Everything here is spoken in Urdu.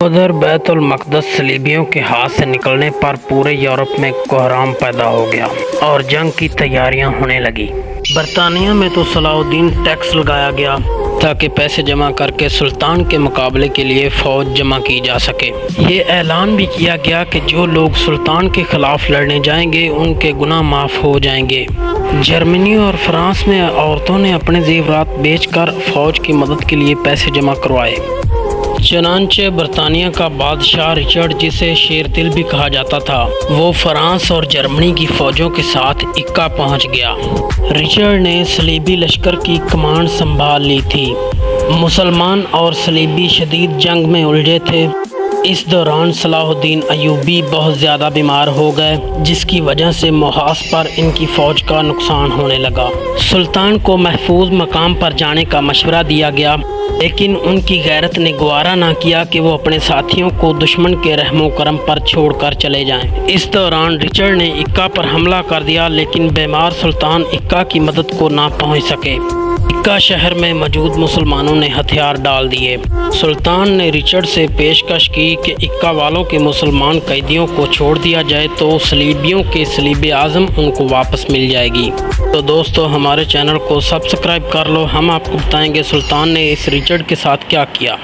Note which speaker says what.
Speaker 1: ادھر بیت المقدس صلیبیوں کے ہاتھ سے نکلنے پر پورے یورپ میں کوہرام پیدا ہو گیا اور جنگ کی تیاریاں ہونے لگی۔ برطانیہ میں تو صلاح الدین ٹیکس لگایا گیا تاکہ پیسے جمع کر کے سلطان کے مقابلے کے لیے فوج جمع کی جا سکے۔ یہ اعلان بھی کیا گیا کہ جو لوگ سلطان کے خلاف لڑنے جائیں گے ان کے گناہ معاف ہو جائیں گے۔ جرمنی اور فرانس میں عورتوں نے اپنے زیورات بیچ کر فوج کی مدد کے لیے پیسے جمع کروائے۔ چنانچہ برطانیہ کا بادشاہ رچرڈ، جسے شیر دل بھی کہا جاتا تھا، وہ فرانس اور جرمنی کی فوجوں کے ساتھ اکا پہنچ گیا۔ رچرڈ نے صلیبی لشکر کی کمانڈ سنبھال لی تھی۔ مسلمان اور صلیبی شدید جنگ میں الجھے تھے۔ اس دوران صلاح الدین ایوبی بہت زیادہ بیمار ہو گئے، جس کی وجہ سے محاذ پر ان کی فوج کا نقصان ہونے لگا۔ سلطان کو محفوظ مقام پر جانے کا مشورہ دیا گیا، لیکن ان کی غیرت نے گوارا نہ کیا کہ وہ اپنے ساتھیوں کو دشمن کے رحم و کرم پر چھوڑ کر چلے جائیں۔ اس دوران رچرڈ نے اکا پر حملہ کر دیا، لیکن بیمار سلطان اکا کی مدد کو نہ پہنچ سکے۔ اکا شہر میں موجود مسلمانوں نے ہتھیار ڈال دیے۔ سلطان نے رچرڈ سے پیشکش کی کہ اکا والوں کے مسلمان قیدیوں کو چھوڑ دیا جائے تو صلیبیوں کے صلیب اعظم ان کو واپس مل جائے گی۔ تو دوستو، ہمارے چینل کو سبسکرائب کر لو، ہم آپ کو بتائیں گے سلطان نے اس رچرڈ کے ساتھ کیا کیا۔